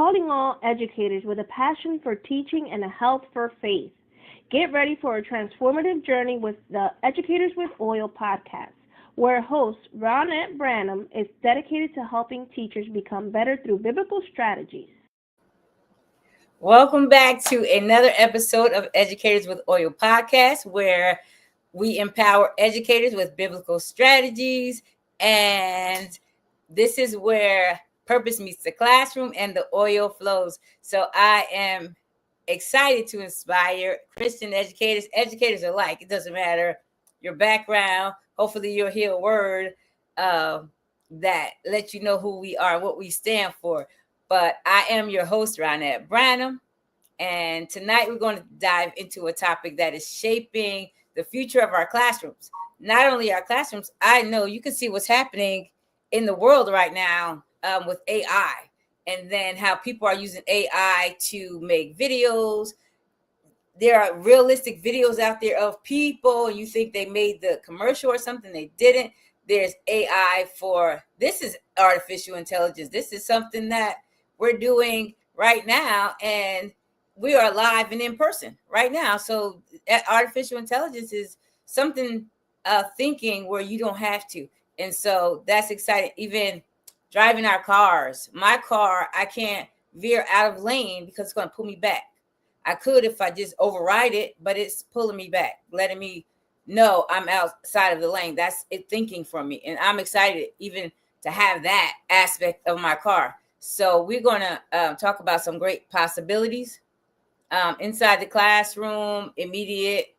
calling all educators with a passion for teaching and a health for faith. Get ready for a transformative journey with the Educators with Oil podcast, where host Ronette Branham is dedicated to helping teachers become better through biblical strategies. Welcome back to another episode of Educators with Oil podcast, where we empower educators with biblical strategies. And this is where purpose meets the classroom and the oil flows. So I am excited to inspire Christian educators alike. It doesn't matter your background. Hopefully you'll hear a word that lets you know who we are, what we stand for. But I am your host, Ronette Branham. And tonight we're going to dive into a topic that is shaping the future of our classrooms. Not only our classrooms, I know you can see what's happening in the world right now with AI, and then how people are using AI to make videos. There are realistic videos out there of people, and you think they made the commercial or something. They didn't. There's AI for, this is artificial intelligence. This is something that we're doing right now, and we are live and in person right now. So artificial intelligence is something thinking where you don't have to. And so that's exciting. Even driving our cars, my car, I can't veer out of lane because it's going to pull me back. I could if I just override it, but it's pulling me back, letting me know I'm outside of the lane. That's it thinking for me. And I'm excited even to have that aspect of my car. So we're going to talk about some great possibilities inside the classroom, immediate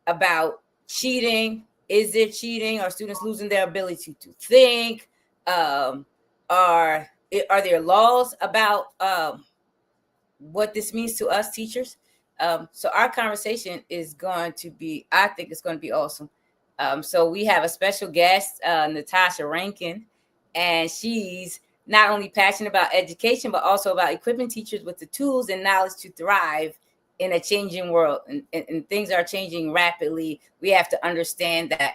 about cheating. Is there cheating? Are students losing their ability to think? Are there laws about what this means to us teachers? So our conversation is going to be, I think it's going to be awesome. So we have a special guest, Natasha Rankine, and she's not only passionate about education, but also about equipping teachers with the tools and knowledge to thrive in a changing world. And things are changing rapidly. We have to understand that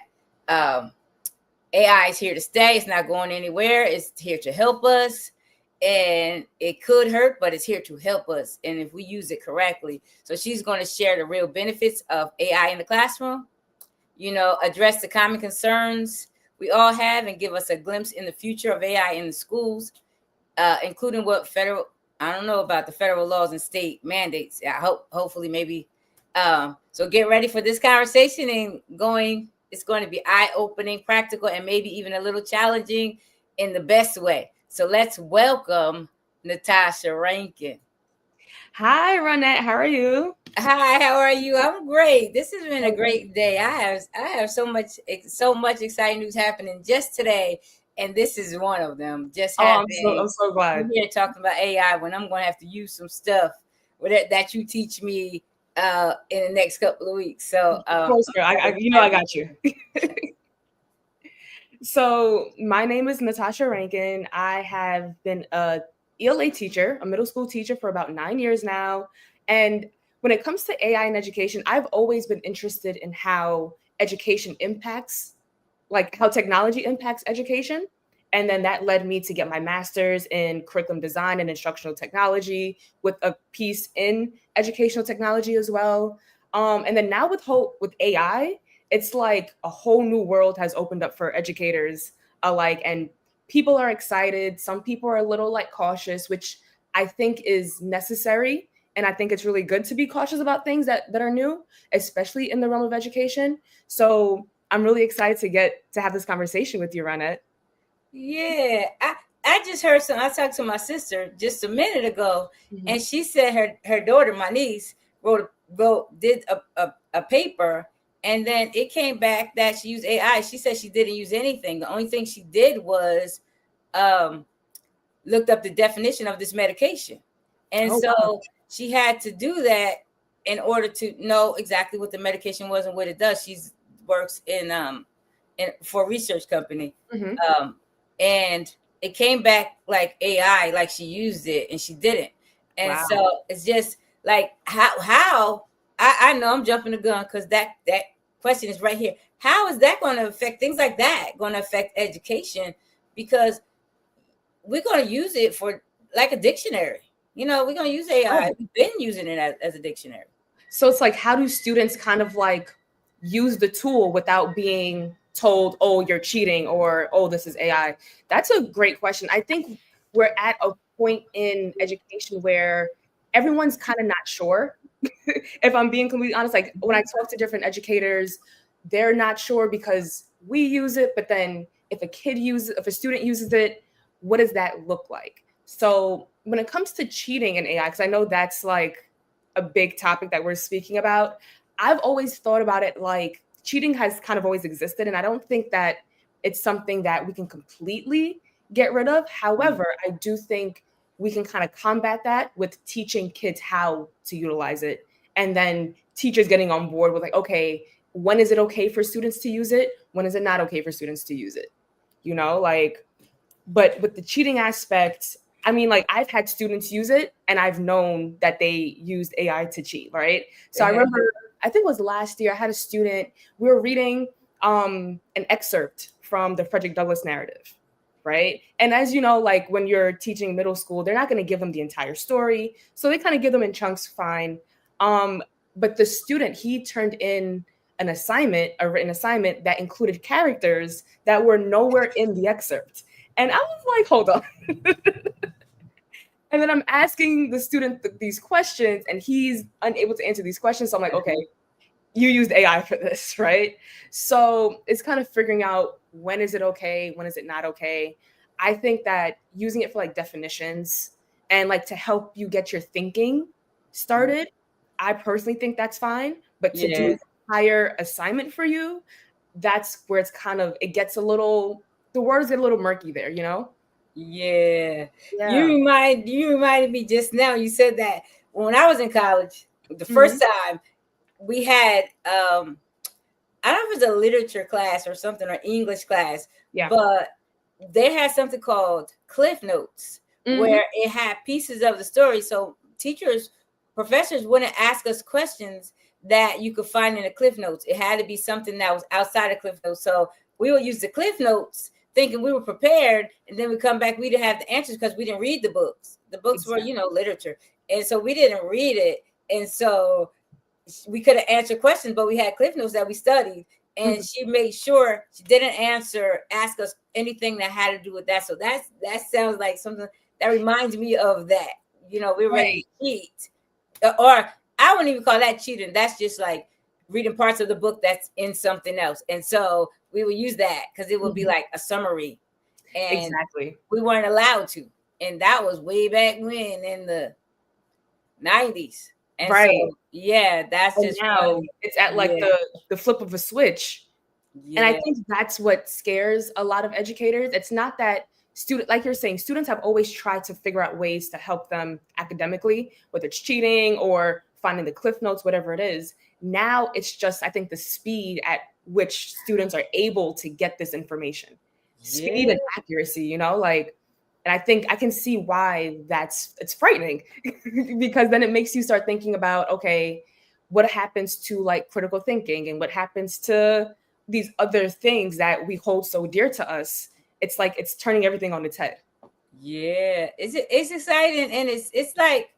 AI is here to stay. It's not going anywhere. It's here to help us. And it could hurt, but it's here to help us. And if we use it correctly. So she's going to share the real benefits of AI in the classroom, address the common concerns we all have, and give us a glimpse in the future of AI in the schools, including what I don't know about the federal laws and state mandates. I hopefully maybe. So get ready for this conversation it's going to be eye-opening, practical, and maybe even a little challenging in the best way. So let's welcome Natasha Rankine. Hi, Ronette. How are you? Hi, how are you? I'm great. This has been a great day. I have so much exciting news happening just today, and this is one of them. I'm so glad. We're here talking about AI when I'm going to have to use some stuff that you teach me in the next couple of weeks. So, of course, girl. I got you. So my name is Natasha Rankine. I have been a ELA teacher, a middle school teacher for about 9 years now. And when it comes to AI in education, I've always been interested in how education impacts, like how technology impacts education. And then that led me to get my master's in curriculum design and instructional technology with a piece in educational technology as well. And then now with AI, it's like a whole new world has opened up for educators alike, and people are excited. Some people are a little cautious, which I think is necessary. And I think it's really good to be cautious about things that are new, especially in the realm of education. So I'm really excited to have this conversation with you, Ronette. Yeah, I just heard I talked to my sister just a minute ago, and she said her daughter, my niece, did a paper. And then it came back that she used AI. She said she didn't use anything. The only thing she did was looked up the definition of this medication. And she had to do that in order to know exactly what the medication was and what it does. She works for a research company. And it came back like AI, like she used it and she didn't. And so it's just like how I know I'm jumping the gun because that question is right here. How is that going to affect things like that? Going to affect education? Because we're going to use it for like a dictionary. You know, we're gonna use AI. We've been using it as a dictionary. So it's like, how do students kind of like use the tool without being told, oh, you're cheating, or oh, this is AI? That's a great question. I think we're at a point in education where everyone's kind of not sure. If I'm being completely honest, like when I talk to different educators, they're not sure because we use it, but then if a student uses it, what does that look like? So when it comes to cheating in AI, because I know that's like a big topic that we're speaking about, I've always thought about it like cheating has kind of always existed, and I don't think that it's something that we can completely get rid of. However, I do think we can kind of combat that with teaching kids how to utilize it, and then teachers getting on board with like, okay, when is it okay for students to use it? When is it not okay for students to use it? You know, like, but with the cheating aspect, I mean, like I've had students use it and I've known that they used AI to cheat, right? So I remember, I think it was last year, I had a student, we were reading an excerpt from the Frederick Douglass narrative, right? And as you know, like when you're teaching middle school, they're not going to give them the entire story. So they kind of give them in chunks, fine. But the student, he turned in an assignment, a written assignment that included characters that were nowhere in the excerpt. And I was like, hold on. And then I'm asking the student these questions and he's unable to answer these questions. So I'm like, okay, you used AI for this, right? So it's kind of figuring out when is it okay, when is it not okay. I think that using it for like definitions and like to help you get your thinking started, I personally think that's fine. But to do an entire assignment for you, that's where it's kind of, it gets a little, the words get a little murky there, you know? Yeah. You reminded me just now. You said that when I was in college, the first time we had I don't know if it was a literature class or something or English class, but they had something called Cliff Notes where it had pieces of the story. So professors wouldn't ask us questions that you could find in the Cliff Notes. It had to be something that was outside of Cliff Notes. So we would use the Cliff Notes thinking we were prepared, and then we come back, we didn't have the answers because we didn't read the books. The books were, literature. And so we didn't read it. And so we could have answered questions, but we had Cliff Notes that we studied. And she made sure she didn't ask us anything that had to do with that. So that sounds like something that reminds me of that. We were ready to cheat. Or I wouldn't even call that cheating. That's just like reading parts of the book that's in something else. And so we would use that because it would be like a summary. And we weren't allowed to. And that was way back when in the 90s. And so, that's and just now funny. It's at like the flip of a switch. And I think that's what scares a lot of educators. It's not that like you're saying, students have always tried to figure out ways to help them academically, whether it's cheating or finding the Cliff Notes, whatever it is. Now it's just, I think, the speed at which students are able to get this information, speed and accuracy, like, and I think I can see why it's frightening because then it makes you start thinking about, okay, what happens to like critical thinking and what happens to these other things that we hold so dear to us. It's like, it's turning everything on its head. Yeah, it's exciting. And it's like,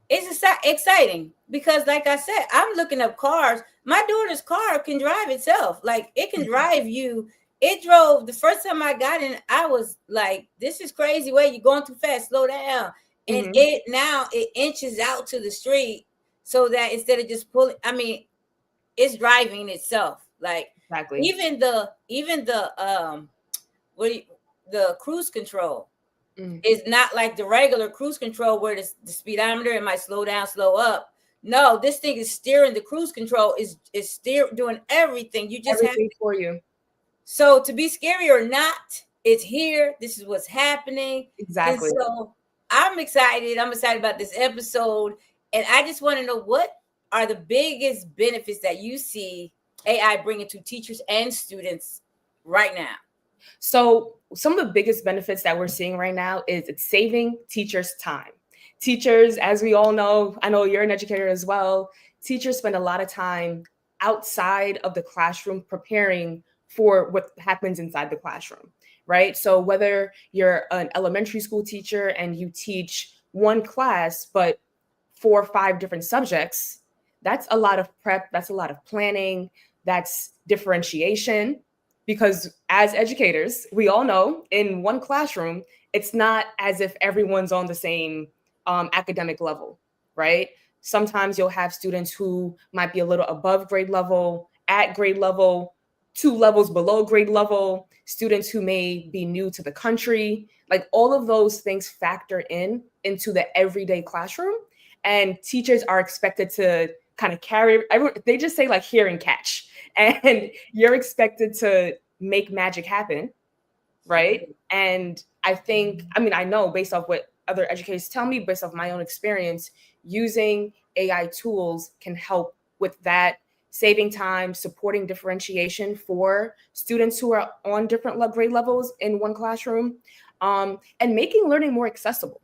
it's exciting because like I said, I'm looking up cars. My daughter's car can drive itself. Like it can drive you. It drove the first time I got in. I was like, this is crazy. Wait, you're going too fast. Slow down. And it inches out to the street so that instead of just pulling, I mean, it's driving itself. Like even the the cruise control. It's not like the regular cruise control where the speedometer, it might slow down, slow up. No, this thing is steering. The cruise control is doing everything. You just everything for you. So to be scary or not, it's here. This is what's happening. Exactly. And so I'm excited. I'm excited about this episode. And I just want to know, what are the biggest benefits that you see AI bringing to teachers and students right now? So some of the biggest benefits that we're seeing right now is it's saving teachers time. Teachers, as we all know, I know you're an educator as well, teachers spend a lot of time outside of the classroom preparing for what happens inside the classroom, right? So whether you're an elementary school teacher and you teach one class, but 4 or 5 different subjects, that's a lot of prep, that's a lot of planning, that's differentiation. Because as educators, we all know in one classroom, it's not as if everyone's on the same academic level, right? Sometimes you'll have students who might be a little above grade level, at grade level, 2 levels below grade level, students who may be new to the country. Like all of those things factor into the everyday classroom, and teachers are expected to kind of they just say like hear and catch, and you're expected to make magic happen, right? And I know based off what other educators tell me, based off my own experience, using AI tools can help with that, saving time, supporting differentiation for students who are on different grade levels in one classroom, and making learning more accessible,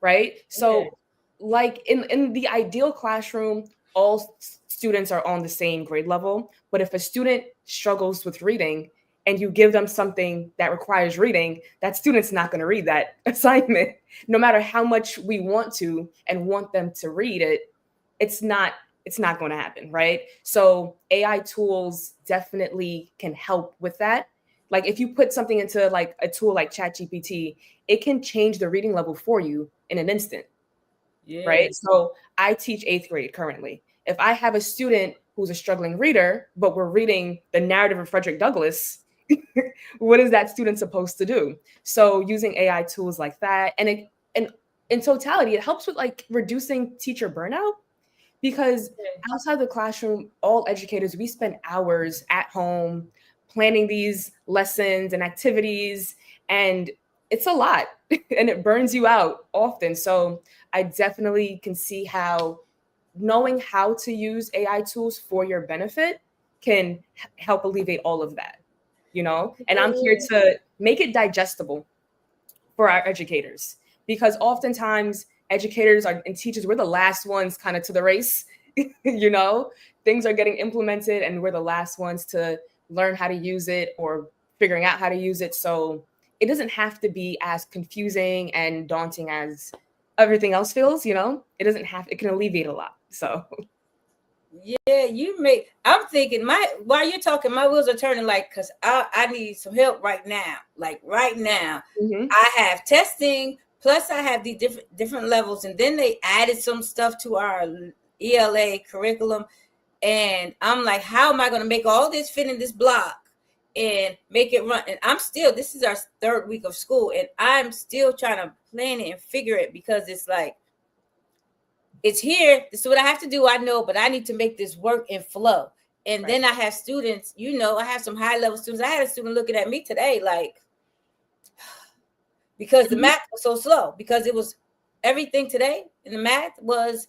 right? So like in the ideal classroom, all students are on the same grade level. But if a student struggles with reading and you give them something that requires reading, that student's not going to read that assignment. No matter how much we want to and want them to read it, it's not going to happen, right? So AI tools definitely can help with that. Like if you put something into like a tool like ChatGPT, it can change the reading level for you in an instant. Yeah. Right. So I teach 8th grade currently. If I have a student who's a struggling reader, but we're reading the narrative of Frederick Douglass, what is that student supposed to do? So using AI tools like that, and in totality, it helps with like reducing teacher burnout, because outside the classroom, all educators, we spend hours at home planning these lessons and activities, and it's a lot and it burns you out often. So I definitely can see how knowing how to use AI tools for your benefit can help alleviate all of that, and I'm here to make it digestible for our educators, because oftentimes educators and teachers, we're the last ones kind of to the race. Things are getting implemented and we're the last ones to learn how to use it or figuring out how to use it. So it doesn't have to be as confusing and daunting as everything else feels. It can alleviate a lot. So yeah, I'm thinking while you're talking, my wheels are turning, like, because I need some help right now. Like right now, I have testing, plus I have the different levels, and then they added some stuff to our ELA curriculum, and I'm like, how am I going to make all this fit in this block and make it run? And this is our 3rd week of school, and I'm still trying to plan it and figure it, because it's like, it's here. This is what I have to do. I know, but I need to make this work and flow. And then I have students, I have some high level students. I had a student looking at me today, like, because the math was so slow, because it was everything today in the math was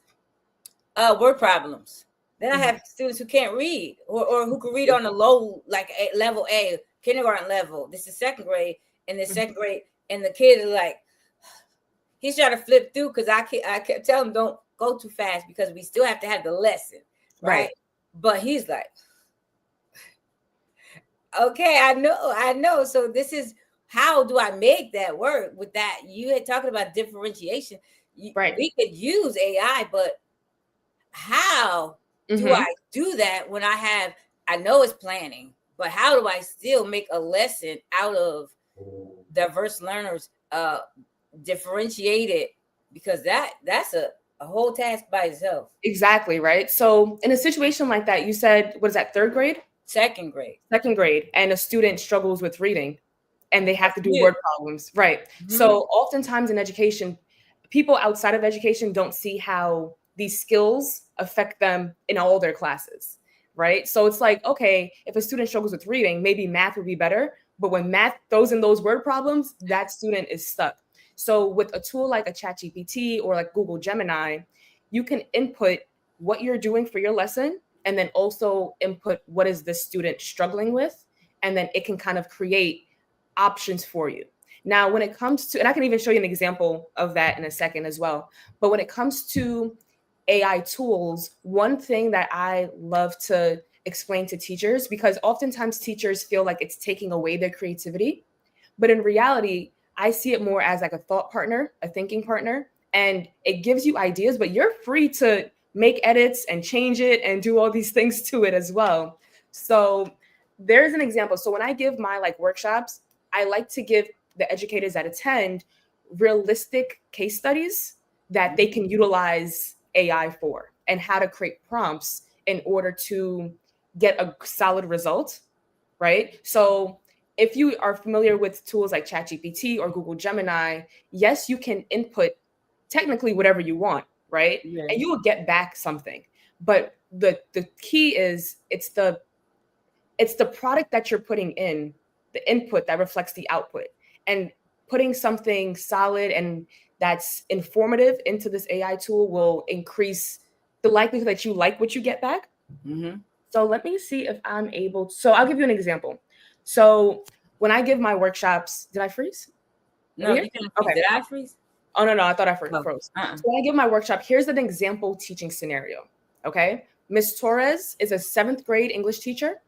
word problems. Then I have students who can't read or who can read on a low, like level A, kindergarten level. This is 2nd grade, and the 2nd grade, and the kid is like, he's trying to flip through, because I kept telling him, don't go too fast, because we still have to have the lesson, right? But he's like, okay, I know. So this is, how do I make that work with that? You had talking about differentiation. We could use AI, but how do I do that when I know it's planning, but how do I still make a lesson out of diverse learners, differentiated? Because that's a whole task by itself. Exactly, right? So in a situation like that, you said, what is that, 3rd grade? 2nd grade. 2nd grade, and a student struggles with reading and they have to do word problems, right? So oftentimes in education, people outside of education don't see how these skills affect them in all their classes, right? So it's like, okay, if a student struggles with reading, maybe math would be better, but when math throws in those word problems, that student is stuck. So with a tool like a ChatGPT or like Google Gemini, you can input what you're doing for your lesson, and then also input what is the student struggling with, and then it can kind of create options for you. Now, when it comes to, and I can even show you an example of that in a second as well, but when it comes to AI tools, one thing that I love to explain to teachers, because oftentimes teachers feel like it's taking away their creativity. But in reality, I see it more as like a thought partner, a thinking partner, and it gives you ideas, but you're free to make edits and change it and do all these things to it as well. So there's an example. So when I give my like workshops, I like to give the educators that attend realistic case studies that they can utilize AI for, and how to create prompts in order to get a solid result, right? So if you are familiar with tools like ChatGPT or Google Gemini, yes, you can input technically whatever you want, right? Yeah. And you will get back something. But the key is it's the product that you're putting in, the input that reflects the output. And putting something solid and that's informative into this AI tool will increase the likelihood that you like what you get back. Mm-hmm. So let me see if I'm able. So I'll give you an example. So when I give my workshops, did I freeze? No, you can. Okay. Did I freeze? Oh, no, I thought I froze. Uh-uh. So when I give my workshop, here's an example teaching scenario. Okay. Miss Torres is a 7th grade English teacher.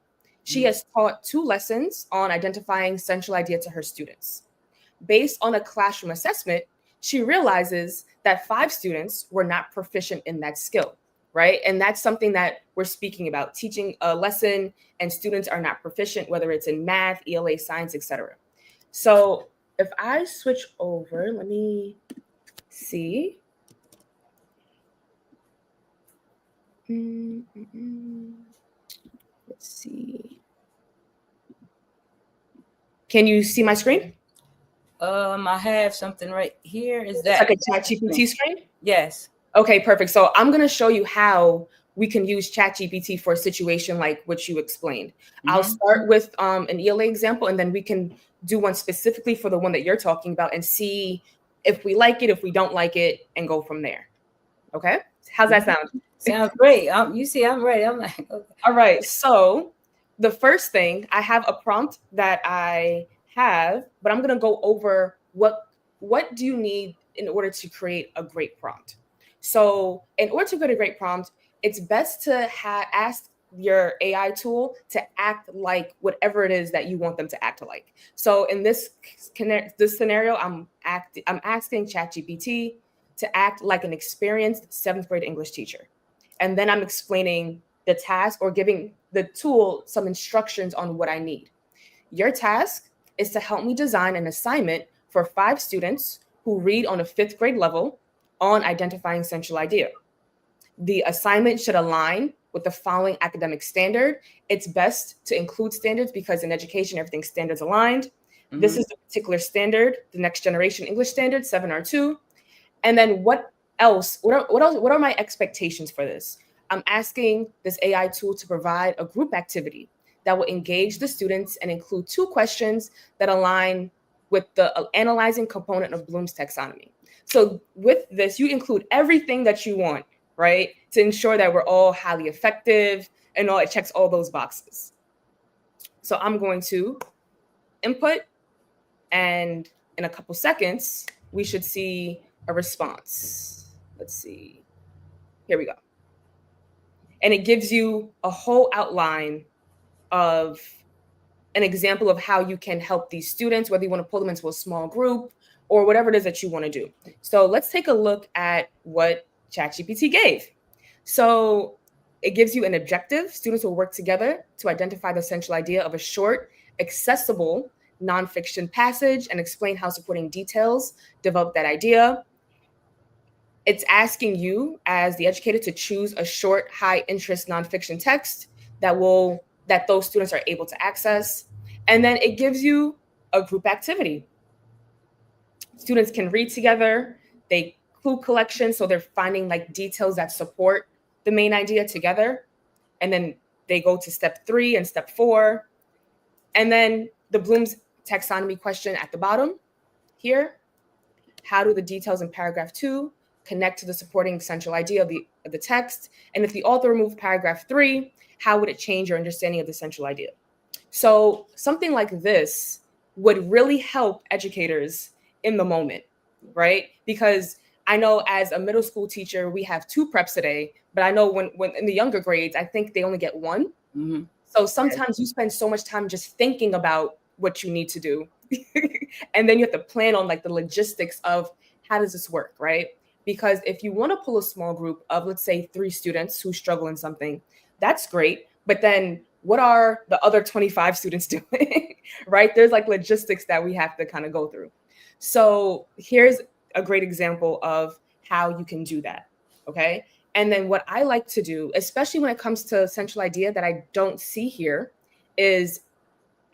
She has taught 2 lessons on identifying central idea to her students. Based on a classroom assessment, she realizes that 5 students were not proficient in that skill, right? And that's something that we're speaking about, teaching a lesson and students are not proficient, whether it's in math, ELA, science, etc. So if I switch over, let me see. Let's see. Can you see my screen? I have something right here. Is that like a ChatGPT screen? Yes. Okay, perfect. So I'm going to show you how we can use ChatGPT for a situation like what you explained. Mm-hmm. I'll start with an ELA example, and then we can do one specifically for the one that you're talking about and see if we like it, if we don't like it, and go from there. Okay? How's that sound? Sounds great. You see, I'm ready. I'm like, okay. All right. So the first thing, I have a prompt that I have, but I'm going to go over what do you need in order to create a great prompt. So in order to create a great prompt, it's best to ask your AI tool to act like whatever it is that you want them to act like. So in this scenario, I'm asking ChatGPT to act like an experienced 7th grade English teacher. And then I'm explaining the task or giving the tool some instructions on what I need. Your task is to help me design an assignment for 5 students who read on a 5th grade level on identifying central idea. The assignment should align with the following academic standard. It's best to include standards because in education, everything's standards aligned. Mm-hmm. This is the particular standard, the Next Generation English Standard, 7R2. And then what else? What are my expectations for this? I'm asking this AI tool to provide a group activity that will engage the students and include 2 questions that align with the analyzing component of Bloom's taxonomy. So with this, you include everything that you want, right? To ensure that we're all highly effective and it checks all those boxes. So I'm going to input, and in a couple seconds, we should see a response. Let's see. Here we go. And it gives you a whole outline of an example of how you can help these students, whether you want to pull them into a small group or whatever it is that you want to do. So let's take a look at what ChatGPT gave. So it gives you an objective. Students will work together to identify the central idea of a short, accessible nonfiction passage and explain how supporting details develop that idea. It's asking you as the educator to choose a short, high interest nonfiction text that those students are able to access. And then it gives you a group activity. Students can read together, they clue collection, so they're finding like details that support the main idea together. And then they go to step 3 and step 4. And then the Bloom's taxonomy question at the bottom here. How do the details in paragraph 2 connect to the supporting central idea of the text? And if the author removed paragraph 3, how would it change your understanding of the central idea? So something like this would really help educators in the moment, right? Because I know as a middle school teacher, we have 2 preps a day, but I know when in the younger grades, I think they only get 1. Mm-hmm. So sometimes you spend so much time just thinking about what you need to do. And then you have to plan on like the logistics of how does this work, right? Because if you want to pull a small group of, let's say, 3 students who struggle in something, that's great. But then what are the other 25 students doing? Right? There's like logistics that we have to kind of go through. So here's a great example of how you can do that. Okay. And then what I like to do, especially when it comes to central idea that I don't see here, is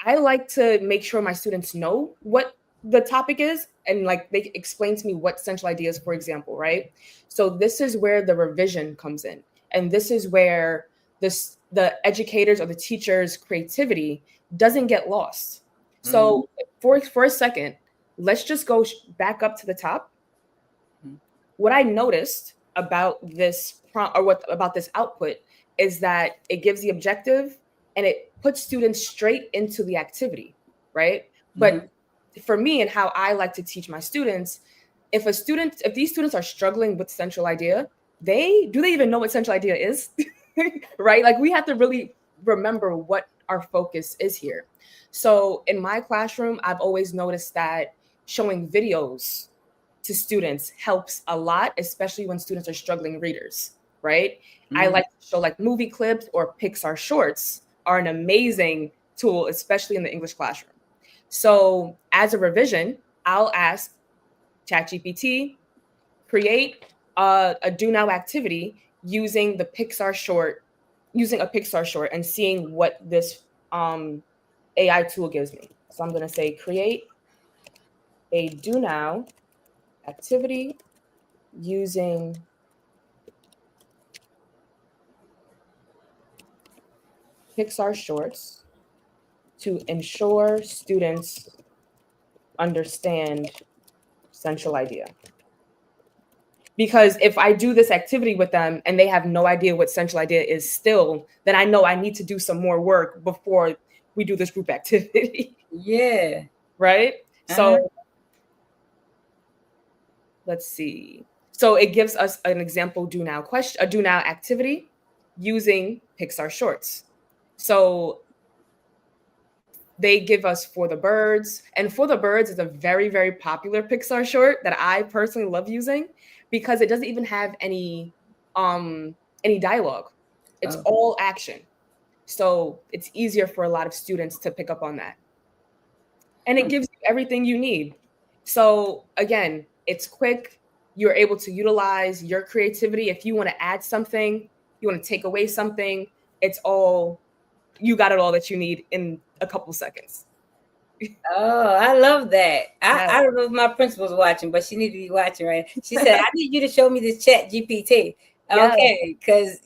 I like to make sure my students know what the topic is and like they explain to me what central idea is, for example, right? So this is where the revision comes in. And this is where the educators or the teachers' creativity doesn't get lost. So for a second, let's just go back up to the top. What I noticed about this prompt, or what about this output, is that it gives the objective and it puts students straight into the activity, right? But for me and how I like to teach my students, if these students are struggling with central idea, do they even know what central idea is? Right? Like we have to really remember what our focus is here. So in my classroom, I've always noticed that showing videos to students helps a lot, especially when students are struggling readers, right? I like to show like movie clips or Pixar shorts are an amazing tool, especially in the English classroom. So as a revision, I'll ask ChatGPT, create a do now activity using a Pixar short, and seeing what this AI tool gives me. So I'm going to say create a do now activity using Pixar shorts to ensure students understand central idea. Because if I do this activity with them and they have no idea what central idea is still, then I know I need to do some more work before we do this group activity. Yeah. Right? So let's see. So it gives us an example do now activity using Pixar shorts. So they give us For the Birds, and For the Birds is a very, very popular Pixar short that I personally love using because it doesn't even have any dialogue. It's all action. So it's easier for a lot of students to pick up on that. And it gives you everything you need. So again, it's quick. You're able to utilize your creativity. If you want to add something, you want to take away something, you got it all that you need in a couple seconds. Oh, I love that. I don't know if my principal's watching, but she needs to be watching, right? She said, I need you to show me this chat GPT. Okay, because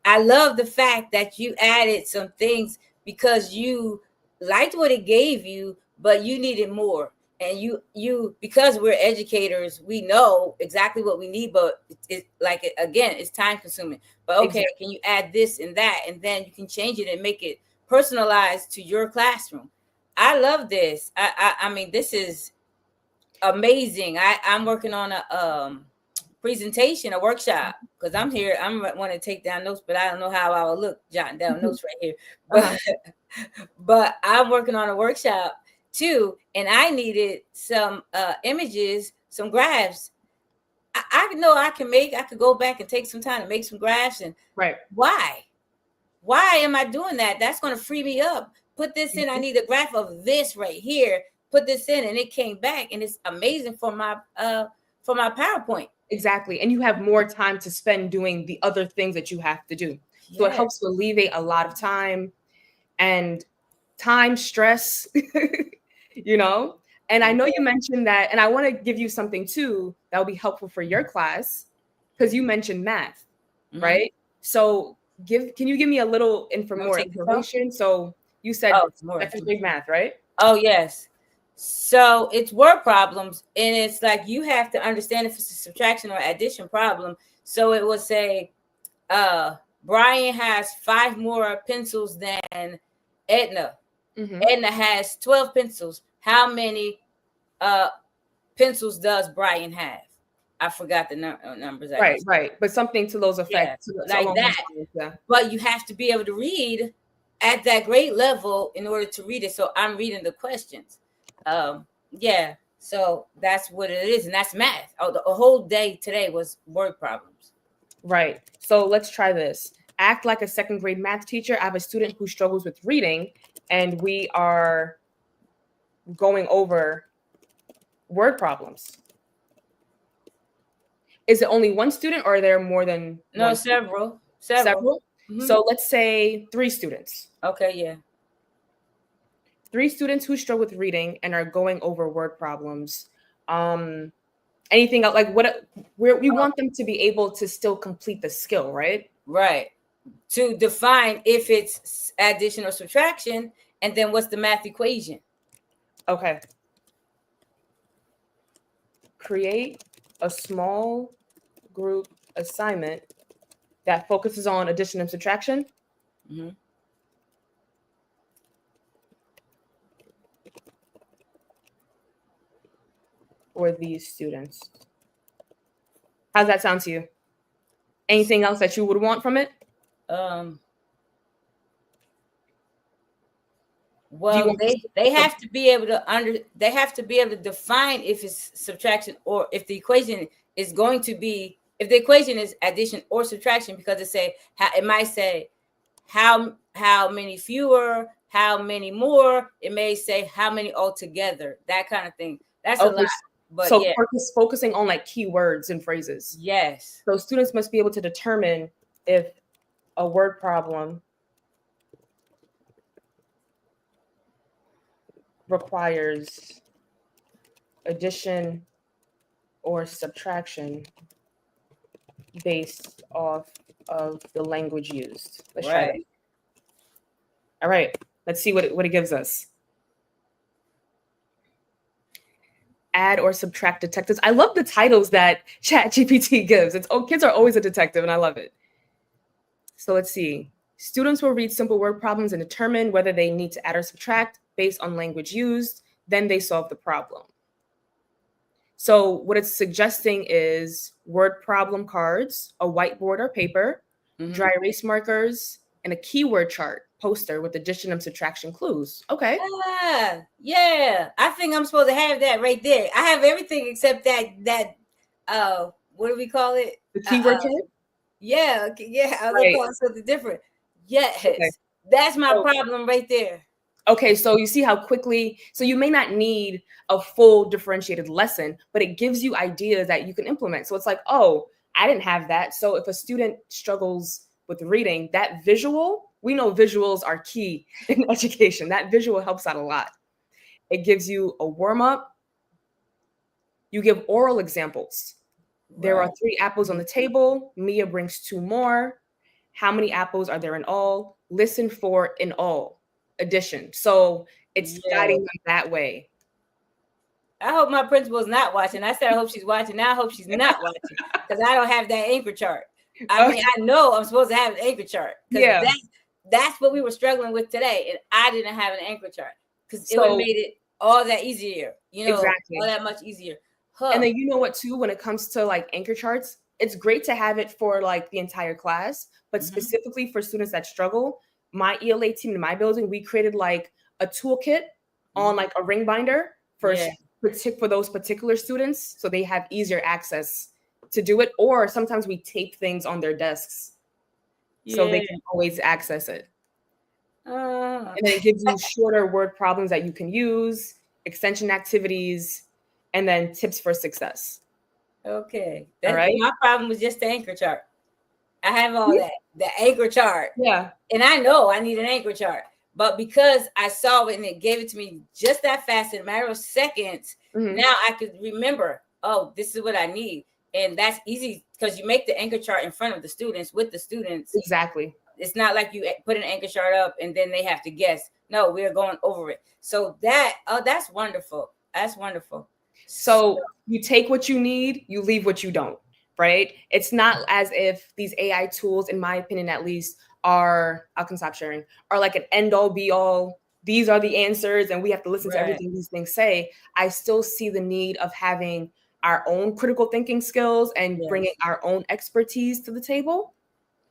I love the fact that you added some things because you liked what it gave you, but you needed more. And you because we're educators, we know exactly what we need, but it's time consuming. But okay, can you add this and that, and then you can change it and make it personalized to your classroom. I love this. I mean, this is amazing. I'm working on a presentation, a workshop, because I'm here. I'm want to take down notes, but I don't know how I will look jotting down notes right here. But but I'm working on a workshop too, and I needed some images, some graphs. I know I could go back and take some time to make some graphs. And why am I doing that? That's going to free me up. Put this in. I need a graph of this right here. Put this in, and it came back, and it's amazing for my PowerPoint. Exactly. And you have more time to spend doing the other things that you have to do. So it helps alleviate a lot of time stress, And I know you mentioned that, and I want to give you something too that will be helpful for your class, because you mentioned math, right? So can you give me a little more information? So you said second math, right? Oh, yes. So it's word problems, and it's like you have to understand if it's a subtraction or addition problem. So it would say, Brian has 5 more pencils than Edna. Edna has 12 pencils. How many pencils does Brian have? I forgot the numbers. Right. But something to those effects. Like that. Yeah. But you have to be able to read at that grade level in order to read it. So I'm reading the questions. So that's what it is. And that's math. The whole day today was word problems. Right. So let's try this. Act like a second grade math teacher. I have a student who struggles with reading, and we are going over word problems. Is it only one student, or are there more than no? One Several. Mm-hmm. So let's say 3 students. Okay, yeah. 3 students who struggle with reading and are going over word problems. Anything else? Like we want them to be able to still complete the skill, right? Right. To define if it's addition or subtraction, and then what's the math equation. Okay. Create a small group assignment that focuses on addition and subtraction. Mm-hmm. For these students. How's that sound to you? Anything else that you would want from it? Well, they have to be able to they have to be able to define if it's subtraction or if the equation is going to be, if the equation is addition or subtraction, because it might say how many fewer, how many more. It may say how many altogether, that kind of thing. That's a lot. But so focusing on like keywords and phrases. Yes. So students must be able to determine if a word problem requires addition or subtraction based off of the language used. Let's try that. All right, let's see what it gives us. Add or subtract detectives. I love the titles that ChatGPT gives. Kids are always a detective, and I love it. So let's see. Students will read simple word problems and determine whether they need to add or subtract based on language used. Then they solve the problem. So what it's suggesting is word problem cards, a whiteboard or paper, dry erase markers, and a keyword chart poster with addition and subtraction clues. Okay. Yeah. I think I'm supposed to have that right there. I have everything except that what do we call it? The keyword chart? Yeah. I was gonna call it something different. Yes. Okay. That's my problem right there. Okay, so you see how quickly, so you may not need a full differentiated lesson, but it gives you ideas that you can implement. So it's like, oh, I didn't have that. So if a student struggles with reading, that visual, we know visuals are key in education. That visual helps out a lot. It gives you a warm-up. You give oral examples. Right. There are 3 apples on the table. Mia brings 2 more. How many apples are there in all? Listen for in all. Addition. So it's guiding them that way. I hope my principal's not watching. I said I hope she's watching. Now I hope she's not watching because I don't have that anchor chart. I mean, I know I'm supposed to have an anchor chart because that's what we were struggling with today, and I didn't have an anchor chart because it would have made it all that easier. All that much easier. And then you know what too, when it comes to like anchor charts, it's great to have it for like the entire class, but specifically for students that struggle. My ELA team in my building, we created like a toolkit on like a ring binder for those particular students, so they have easier access to do it. Or sometimes we tape things on their desks so they can always access it. And then it gives you shorter word problems that you can use, extension activities, and then tips for success. Okay. All right. My problem was just the anchor chart. I have all that, the anchor chart. Yeah. And I know I need an anchor chart, but because I saw it and it gave it to me just that fast in a matter of seconds, now I could remember, oh, this is what I need. And that's easy because you make the anchor chart in front of the students with the students. Exactly. It's not like you put an anchor chart up and then they have to guess. No, we're going over it. So that's wonderful. That's wonderful. So you take what you need, you leave what you don't. Right? It's not as if these AI tools, in my opinion, at least, I can stop sharing, are like an end all be all. These are the answers, and we have to listen to everything these things say. I still see the need of having our own critical thinking skills and bringing our own expertise to the table,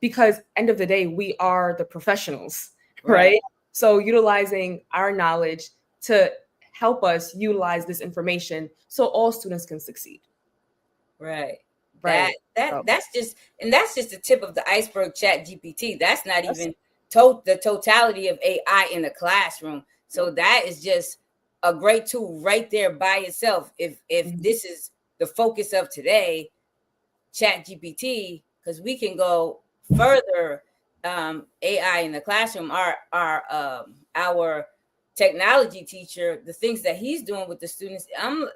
because end of the day, we are the professionals, right? So utilizing our knowledge to help us utilize this information so all students can succeed. Right. Right. That's just the tip of the iceberg. Chat GPT. That's not even the totality of AI in the classroom. So that is just a great tool right there by itself. If this is the focus of today, Chat GPT, because we can go further. AI in the classroom. Our technology teacher, the things that he's doing with the students,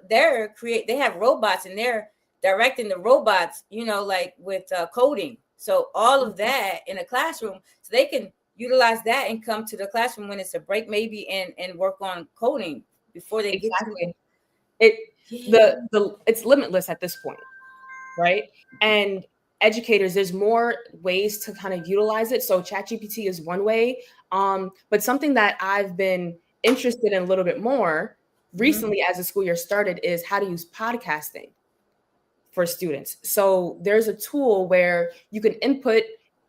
they have robots and they're directing the robots, like with coding. So all of that in a classroom, so they can utilize that and come to the classroom when it's a break, maybe, and work on coding before they get to it. It's limitless at this point, right? And educators, there's more ways to kind of utilize it. So ChatGPT is one way, but something that I've been interested in a little bit more recently as the school year started is how to use podcasting for students. So there's a tool where you can input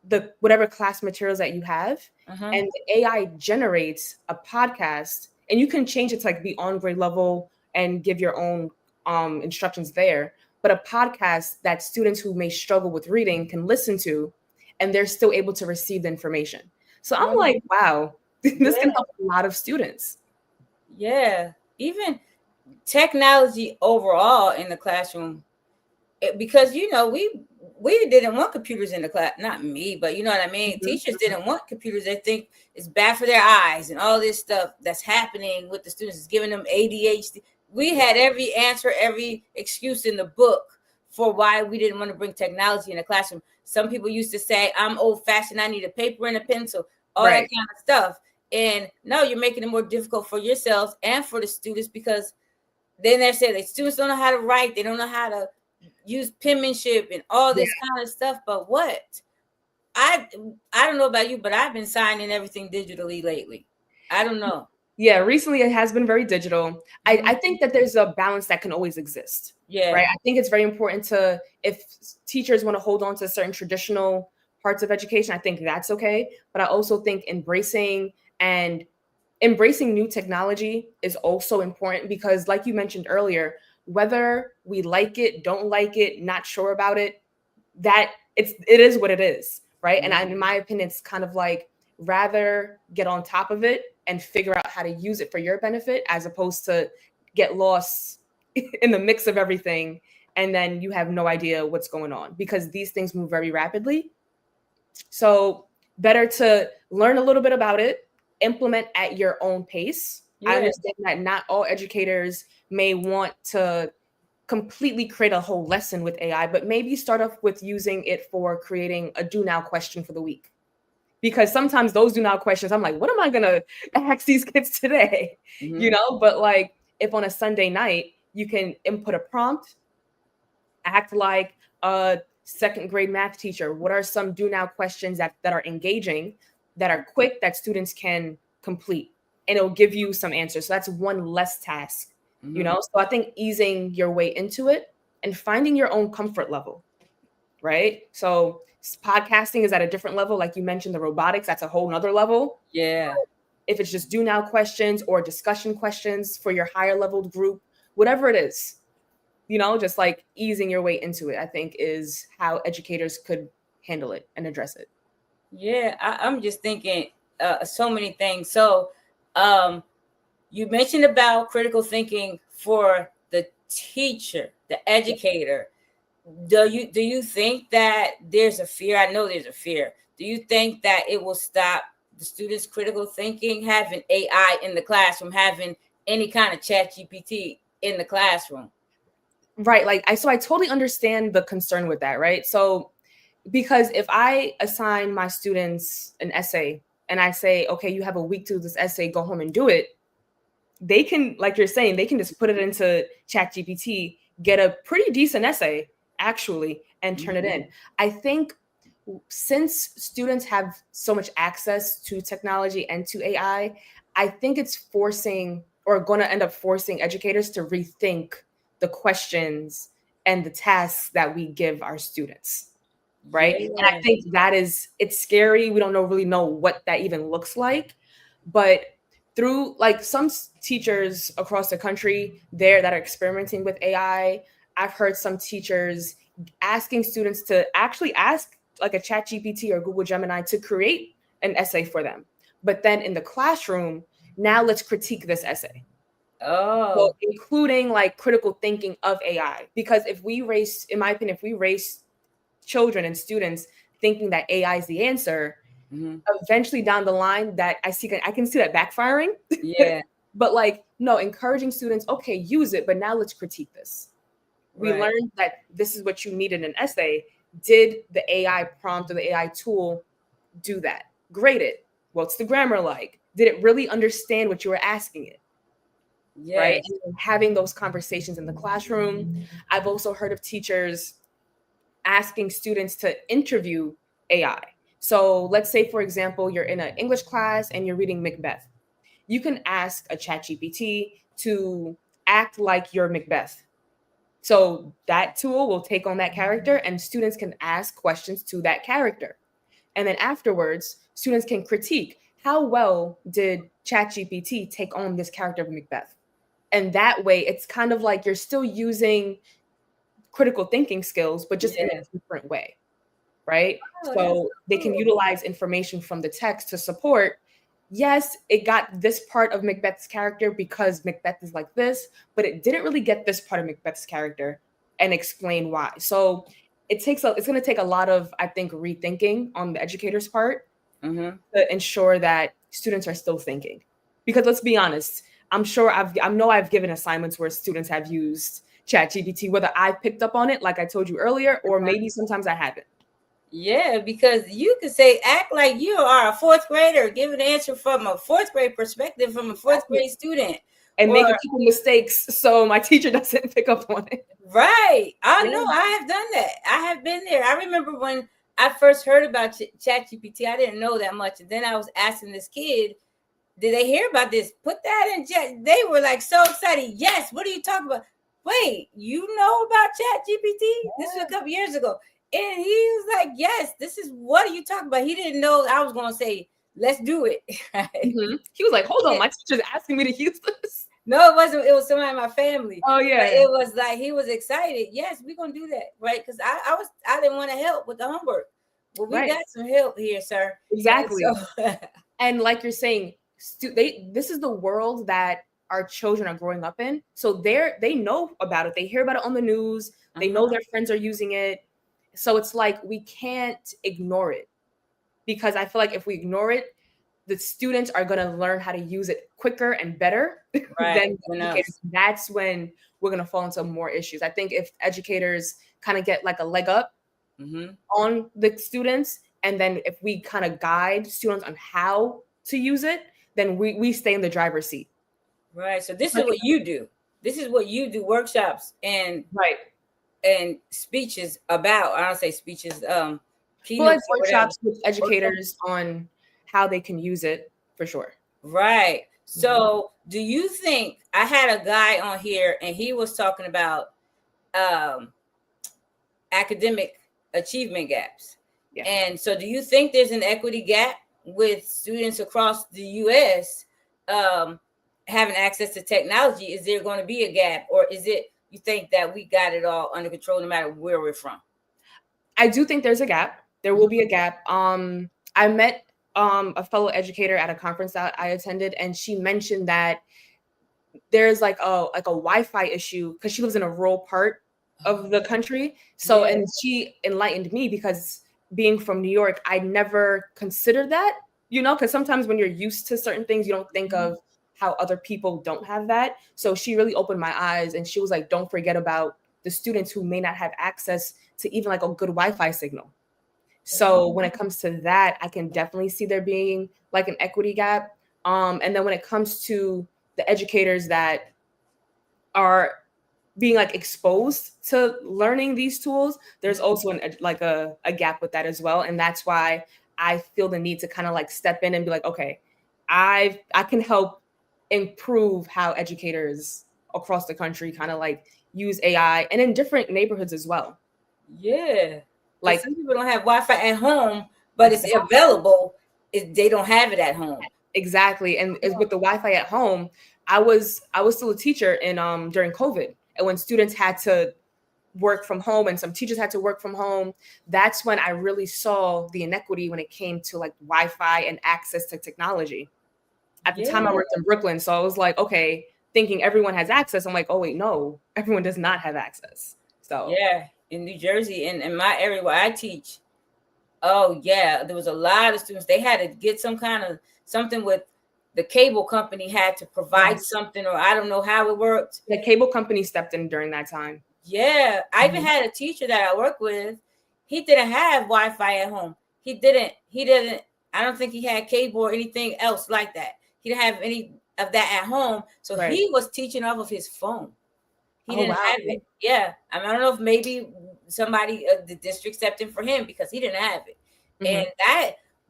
the whatever class materials that you have, and the AI generates a podcast, and you can change it to like be on grade level and give your own instructions there. But a podcast that students who may struggle with reading can listen to, and they're still able to receive the information. So I'm like, wow, this can help a lot of students. Yeah, even technology overall in the classroom, because we didn't want computers in the class. Not me, but you know what I mean. Teachers didn't want computers. They think it's bad for their eyes and all this stuff that's happening with the students. It's giving them ADHD. We had every answer, every excuse in the book for why we didn't want to bring technology in the classroom. Some people used to say, I'm old fashioned. I need a paper and a pencil, all that kind of stuff. And no, you're making it more difficult for yourselves and for the students, because then they say the students don't know how to write. They don't know how to use penmanship and all this kind of stuff. But what? I don't know about you, but I've been signing everything digitally lately. I don't know. Yeah, recently it has been very digital. I think that there's a balance that can always exist. Yeah. Right. I think it's very important to, if teachers want to hold on to certain traditional parts of education, I think that's okay. But I also think embracing new technology is also important, because like you mentioned earlier, whether we like it, don't like it, not sure about it, that it is what it is. Right. And in my opinion, it's kind of like, rather get on top of it and figure out how to use it for your benefit, as opposed to get lost in the mix of everything and then you have no idea what's going on, because these things move very rapidly. So better to learn a little bit about it, implement at your own pace. I understand that not all educators may want to completely create a whole lesson with AI, but maybe start off with using it for creating a do now question for the week. Because sometimes those do now questions, I'm like, what am I going to ask these kids today? But like, if on a Sunday night, you can input a prompt, act like a second grade math teacher. What are some do now questions that are engaging, that are quick, that students can complete? And it'll give you some answers. So that's one less task, So I think easing your way into it and finding your own comfort level, right? So podcasting is at a different level. Like you mentioned, the robotics, that's a whole nother level. Yeah. So if it's just do now questions or discussion questions for your higher leveled group, whatever it is, just like easing your way into it, I think is how educators could handle it and address it. Yeah, I'm just thinking so many things. So you mentioned about critical thinking for the teacher, the educator. Do you think that there's a fear? I know there's a fear. Do you think that it will stop the students' critical thinking, having AI in the classroom, having any kind of chat GPT in the classroom? Right. So I totally understand the concern with that, right? So because if I assign my students an essay and I say, okay, you have a week to do this essay, go home and do it, they can, like you're saying, they can just put it into ChatGPT, get a pretty decent essay actually, and turn it in. I think since students have so much access to technology and to AI, I think it's going to end up forcing educators to rethink the questions and the tasks that we give our students. Right. Yeah. And I think it's scary. We don't really know what that even looks like. But through like some teachers across the country there that are experimenting with AI, I've heard some teachers asking students to actually ask like a Chat GPT or Google Gemini to create an essay for them. But then in the classroom, now let's critique this essay. Oh. So including like critical thinking of AI. Because in my opinion, if we raise children and students thinking that AI is the answer, eventually down the line that I can see that backfiring. Yeah. But like, no, encouraging students, okay, use it, but now let's critique this. We learned that this is what you need in an essay. Did the AI prompt or the AI tool do that? Grade it. What's the grammar like? Did it really understand what you were asking it? Yes. Right. And having those conversations in the classroom. I've also heard of teachers asking students to interview AI. So let's say, for example, you're in an English class and you're reading Macbeth. You can ask a ChatGPT to act like you're Macbeth. So that tool will take on that character and students can ask questions to that character. And then afterwards, students can critique how well did ChatGPT take on this character of Macbeth. And that way, it's kind of like you're still using critical thinking skills, but just in a different way, right? So they can utilize information from the text to support, yes, it got this part of Macbeth's character because Macbeth is like this, but it didn't really get this part of Macbeth's character and explain why. So it's going to take a lot of, I think, rethinking on the educator's part to ensure that students are still thinking. Because let's be honest, I know I've given assignments where students have used ChatGPT, whether I picked up on it, like I told you earlier, or maybe sometimes I haven't. Yeah, because you could say, act like you are a fourth grader, give an answer from a fourth grade perspective, from a fourth grade student. And make a couple mistakes so my teacher doesn't pick up on it. Right. I know, I have done that. I have been there. I remember when I first heard about ChatGPT, I didn't know that much. And then I was asking this kid, did they hear about this? Put that in chat. They were like so excited. Yes. What are you talking about? Wait, you know about ChatGPT? This was a couple years ago. And he was like, yes, this is, what are you talking about? He didn't know I was going to say, let's do it. Right? He was like, hold on, my teacher's asking me to use this. No, it wasn't. It was somebody in my family. Oh, yeah. But it was like, he was excited. Yes, we're going to do that. Right? Because I didn't want to help with the homework. Well, we got some help here, sir. Exactly. And like you're saying, this is the world that our children are growing up in. So they know about it. They hear about it on the news. They know their friends are using it. So it's like we can't ignore it, because I feel like if we ignore it, the students are going to learn how to use it quicker and better than educators. That's when we're going to fall into more issues. I think if educators kind of get like a leg up on the students, and then if we kind of guide students on how to use it, then we stay in the driver's seat. Right. So this is what you do. This is what you do, workshops and and speeches about. I don't say speeches. Workshops with educators on how they can use it, for sure. Right. So do you think, I had a guy on here and he was talking about academic achievement gaps. Yeah. And so do you think there's an equity gap with students across the US having access to technology? Is there going to be a gap, or is it, you think that we got it all under control no matter where we're from? I do think there's a gap. There will be a gap. I met a fellow educator at a conference that I attended, and she mentioned that there's like a Wi-Fi issue because she lives in a rural part of the country. So, and she enlightened me, because being from New York, I never considered that, because sometimes when you're used to certain things, you don't think of how other people don't have that. So she really opened my eyes, and she was like, don't forget about the students who may not have access to even like a good Wi-Fi signal. So when it comes to that, I can definitely see there being like an equity gap. And then when it comes to the educators that are being like exposed to learning these tools, there's also a gap with that as well. And that's why I feel the need to kind of like step in and be like, okay, I can help improve how educators across the country kind of like use AI, and in different neighborhoods as well. Yeah. Like some people don't have Wi-Fi at home, but it's available. They don't have it at home. Exactly. And with the Wi-Fi at home, I was still a teacher in during COVID. And when students had to work from home and some teachers had to work from home, that's when I really saw the inequity when it came to like Wi-Fi and access to technology. At the time I worked in Brooklyn, so I was like, okay, thinking everyone has access. I'm like, oh wait, no, everyone does not have access. So yeah, in New Jersey and in my area where I teach, oh yeah, there was a lot of students. They had to get something with the cable company had to provide something, or I don't know how it worked. The cable company stepped in during that time. Yeah, I even had a teacher that I work with. He didn't have Wi-Fi at home. He didn't. I don't think he had cable or anything else like that. He didn't have any of that at home. So he was teaching off of his phone. He didn't have it. Yeah. I don't know if maybe somebody, the district stepped in for him because he didn't have it. And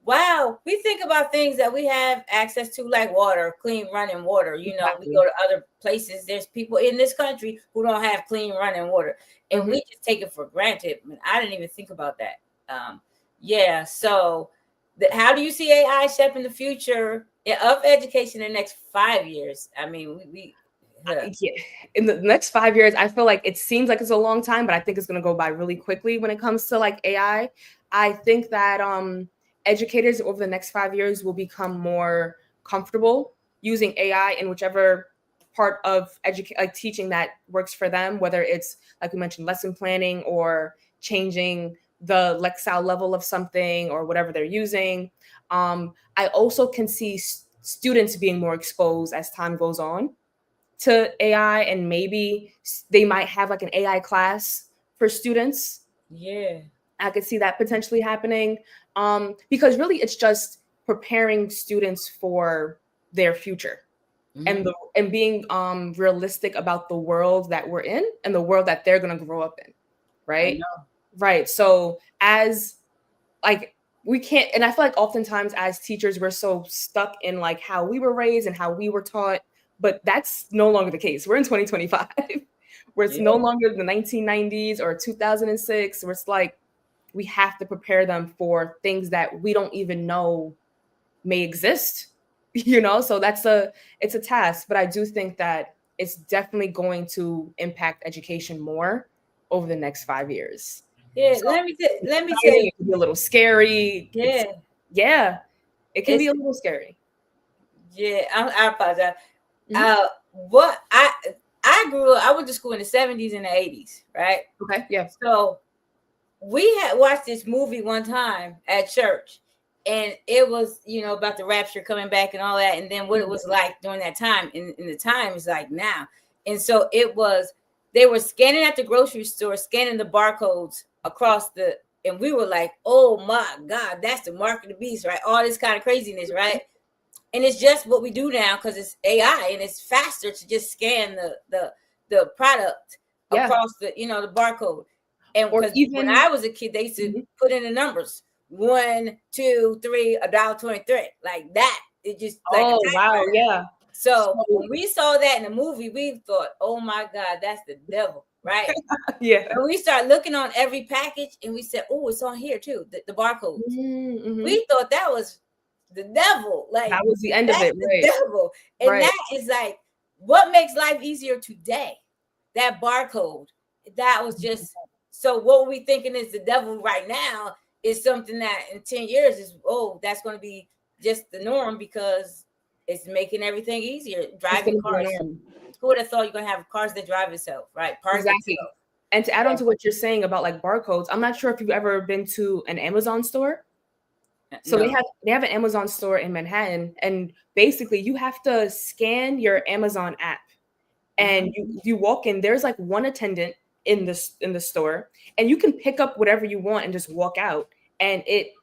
wow, we think about things that we have access to, like water, clean running water. You know, we go to other places. There's people in this country who don't have clean running water, and we just take it for granted. I mean, I didn't even think about that. Yeah. So, how do you see AI shaping the future of education in the next 5 years? I mean, in the next 5 years, I feel like it seems like it's a long time, but I think it's going to go by really quickly when it comes to like AI. I think that educators over the next 5 years will become more comfortable using AI in whichever part of teaching that works for them, whether it's like we mentioned, lesson planning or changing the Lexile level of something or whatever they're using. I also can see students being more exposed as time goes on to AI, and maybe they might have like an AI class for students. Yeah. I could see that potentially happening because really it's just preparing students for their future and being realistic about the world that we're in and the world that they're going to grow up in. Right. Right. So as like we can't, and I feel like oftentimes as teachers, we're so stuck in like how we were raised and how we were taught, but that's no longer the case. We're in 2025 where it's no longer the 1990s or 2006, where it's like, we have to prepare them for things that we don't even know may exist, you know? So it's a task, but I do think that it's definitely going to impact education more over the next 5 years. Yeah, so let me tell you. It can be a little scary. Yeah. It can be a little scary. Yeah, I apologize. What I grew up, I went to school in the 70s and the 80s, right? Okay, yeah. So we had watched this movie one time at church, and it was, about the rapture coming back and all that, and then what it was like during that time, and the time is like now. And so they were scanning at the grocery store, scanning the barcodes across and we were like, oh my God, that's the mark of the beast, right? All this kind of craziness, right? And it's just what we do now because it's AI and it's faster to just scan the product across the barcode. And even when I was a kid, they used to put in the numbers 1, 2, 3, $1.23, like that. It just wow, yeah. So when we saw that in the movie, we thought, oh my God, that's the devil, right? Yeah. And we started looking on every package, and we said, oh, it's on here too, the barcodes. We thought that was the devil, like that was the end of it, right? The devil, and that is like what makes life easier today. That barcode, that was just. So what we're thinking is the devil right now is something that in 10 years is, that's going to be just the norm because it's making everything easier. Driving cars. Who would have thought you're going to have cars that drive itself, right? Exactly. And to add on to what you're saying about like barcodes, I'm not sure if you've ever been to an Amazon store. So they have an Amazon store in Manhattan, and basically you have to scan your Amazon app, and you walk in. There's like one attendant in the store, and you can pick up whatever you want and just walk out, and it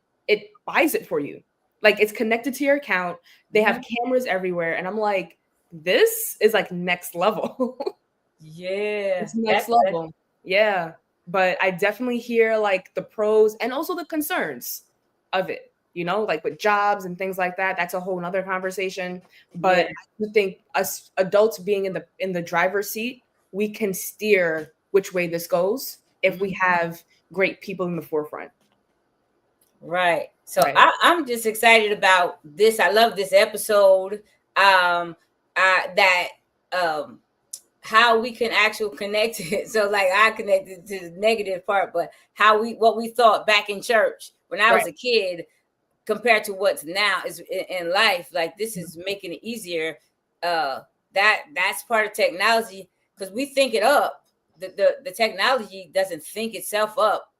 buys it for you. Like it's connected to your account. They have cameras everywhere, and I'm like, this is like next level. Yeah, it's next level. Yeah, but I definitely hear like the pros and also the concerns of it. like with jobs and things like that. That's a whole nother conversation. But I do think us adults being in the driver's seat, we can steer which way this goes if we have great people in the forefront. Right. So I'm just excited about this. I love this episode. How we can actually connect it. So like I connected to the negative part, but what we thought back in church when I was a kid compared to what's now is in life. Like this is making it easier. That's part of technology because we think it up. The technology doesn't think itself up.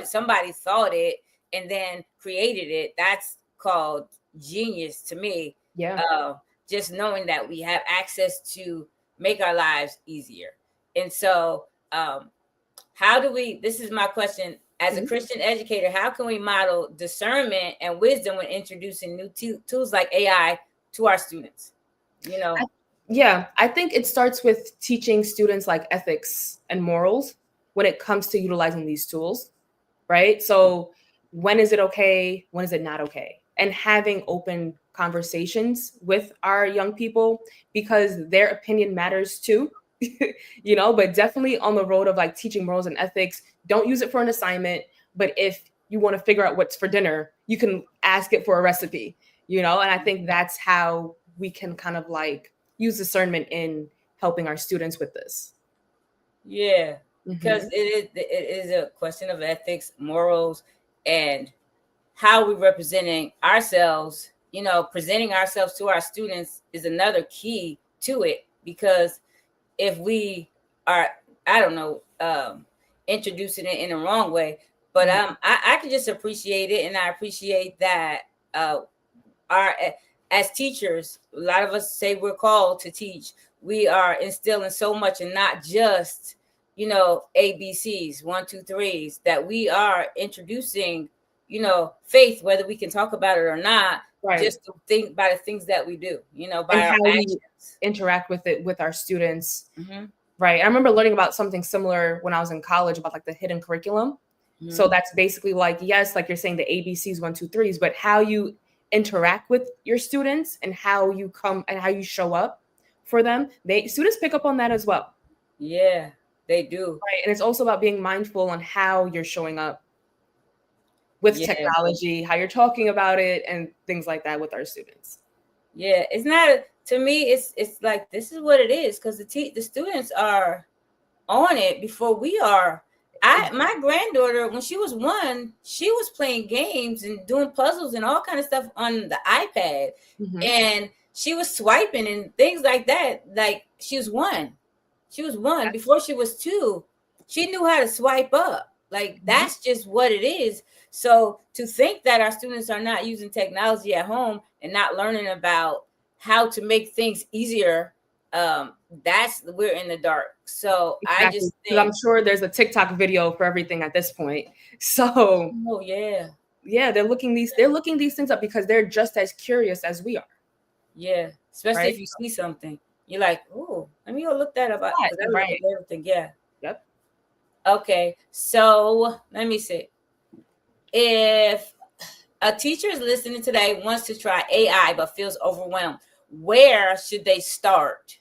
Somebody thought it and then created it. That's called genius to me. Yeah. Just knowing that we have access to make our lives easier. And so this is my question, as a Christian educator, how can we model discernment and wisdom when introducing new tools like AI to our students? I think it starts with teaching students like ethics and morals when it comes to utilizing these tools, right? So when is it okay? When is it not okay? And having open conversations with our young people because their opinion matters too, but definitely on the road of like teaching morals and ethics. Don't use it for an assignment, but if you want to figure out what's for dinner, you can ask it for a recipe, and I think that's how we can kind of like use discernment in helping our students with this. Yeah, because it is a question of ethics, morals, and how we're representing ourselves. Presenting ourselves to our students is another key to it, because if we are, I don't know, introducing it in the wrong way, but I can just appreciate it, and I appreciate that as teachers, a lot of us say we're called to teach. We are instilling so much, and not just ABCs, 1, 2, 3s, that we are introducing faith, whether we can talk about it or not, just to think by the things that we do, by and our how actions. We interact with it with our students. Right. I remember learning about something similar when I was in college about like the hidden curriculum. So that's basically like, yes, like you're saying the ABCs, 1, 2, 3s, but how you interact with your students and how you come and how you show up for them. Students pick up on that as well. Yeah, they do. Right. And it's also about being mindful on how you're showing up with technology, how you're talking about it and things like that with our students. Yeah, it's not, to me, it's like, this is what it is, because the students are on it before we are. My granddaughter, when she was 1, she was playing games and doing puzzles and all kind of stuff on the iPad. And she was swiping and things like that. Like she was 1. Before she was 2. She knew how to swipe up. Like that's just what it is. So to think that our students are not using technology at home and not learning about how to make things easier, we're in the dark. So exactly. I just think, I'm sure there's a TikTok video for everything at this point. So they're looking these things up because they're just as curious as we are. Yeah, especially if you see something, you're like, oh, let me go look that up. Everything. Yeah. Yep. Okay, so let me see. If a teacher is listening today, wants to try AI but feels overwhelmed, where should they start?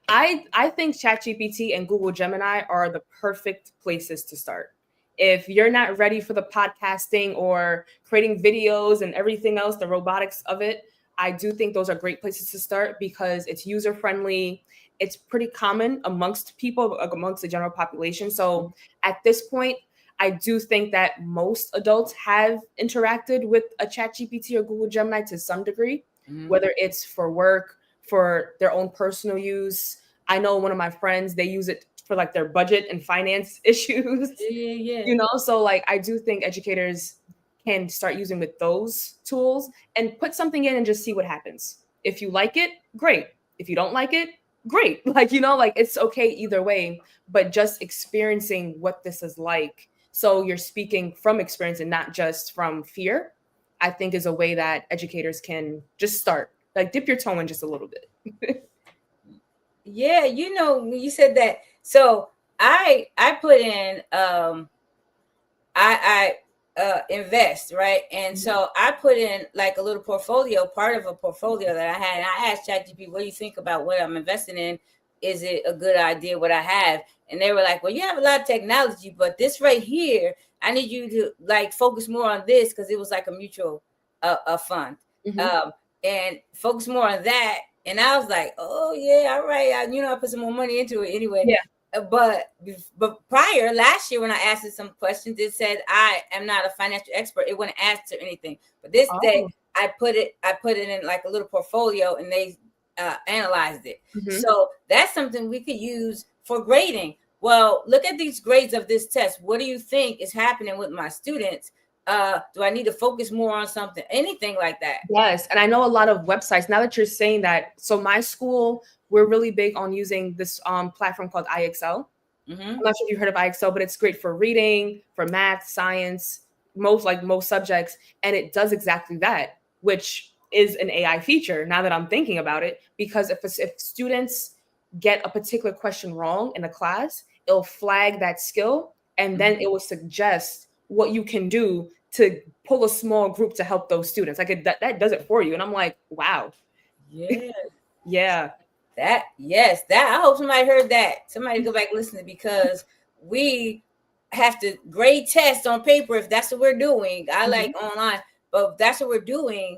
I think ChatGPT and Google Gemini are the perfect places to start. If you're not ready for the podcasting or creating videos and everything else, the robotics of it, I do think those are great places to start because it's user-friendly. It's pretty common amongst people, amongst the general population. So at this point, I do think that most adults have interacted with a ChatGPT or Google Gemini to some degree, whether it's for work, for their own personal use. I know one of my friends, they use it for like their budget and finance issues. So like I do think educators can start using with those tools and put something in and just see what happens. If you like it, great. If you don't like it, great. Like, it's okay either way, but just experiencing what this is like. So you're speaking from experience and not just from fear, I think is a way that educators can just start, like dip your toe in just a little bit. Yeah. When you said that, so I put in, invest, right? And so I put in like a little portfolio, part of a portfolio that I had. And I asked ChatGPT, what do you think about what I'm investing in? Is it a good idea what I have? And they were like, well, you have a lot of technology, but this right here, I need you to like focus more on this, because it was like a mutual fund. And focus more on that. And I was like, oh yeah, all right. I put some more money into it anyway. Yeah. But prior last year when I asked it some questions, it said I am not a financial expert. It wouldn't answer anything. But this day I put it in like a little portfolio, and they analyzed it. So that's something we could use for grading. Well, look at these grades of this test. What do you think is happening with my students? Do I need to focus more on something? Anything like that? Yes. And I know a lot of websites, now that you're saying that, so my school, we're really big on using this platform called IXL. I'm not sure if you heard of IXL, but it's great for reading, for math, science, most subjects. And it does exactly that, which is an AI feature now that I'm thinking about it, because if students get a particular question wrong in a class, it'll flag that skill, and then it will suggest what you can do to pull a small group to help those students. Like that does it for you. And I'm like, wow. Yeah. Yeah. That I hope somebody heard that. Somebody go back and listen, because we have to grade test on paper if that's what we're doing. I like online, but if that's what we're doing,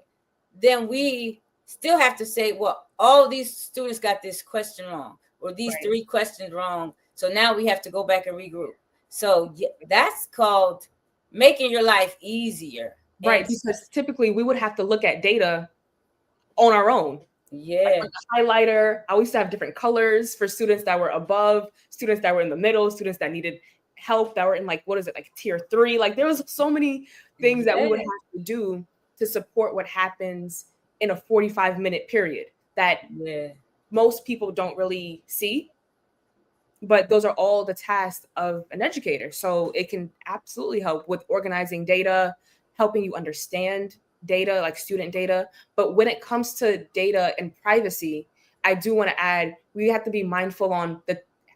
then we still have to say, well, all these students got this question wrong, or these 3 questions wrong. So now we have to go back and regroup. So that's called making your life easier. Right. Because typically we would have to look at data on our own. Yeah. Like a highlighter. I used to have different colors for students that were above, students that were in the middle, students that needed help that were in like tier 3. Like there was so many things that we would have to do to support what happens in a 45-minute period that most people don't really see. But those are all the tasks of an educator. So it can absolutely help with organizing data, helping you understand data, like student data. But when it comes to data and privacy, I do want to add, we have to be mindful on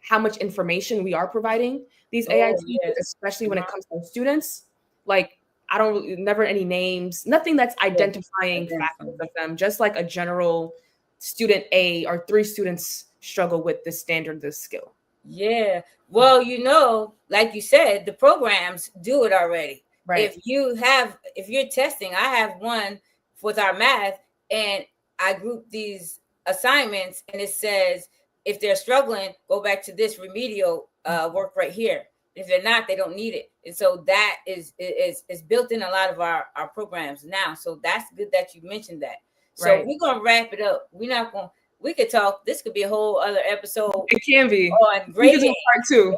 how much information we are providing these AI teachers, especially when it comes to students. Like, never any names, nothing that's identifying factors of them, just like a general student A or 3 students struggle with this standard, this skill. Yeah. Well, like you said, the programs do it already. Right. If you're testing, I have one with our math, and I group these assignments, and it says, if they're struggling, go back to this remedial work right here. If they're not, they don't need it. And so that is built in a lot of our programs now. So that's good that you mentioned that. So we're going to wrap it up. We could talk. This could be a whole other episode. It can be on grading part 2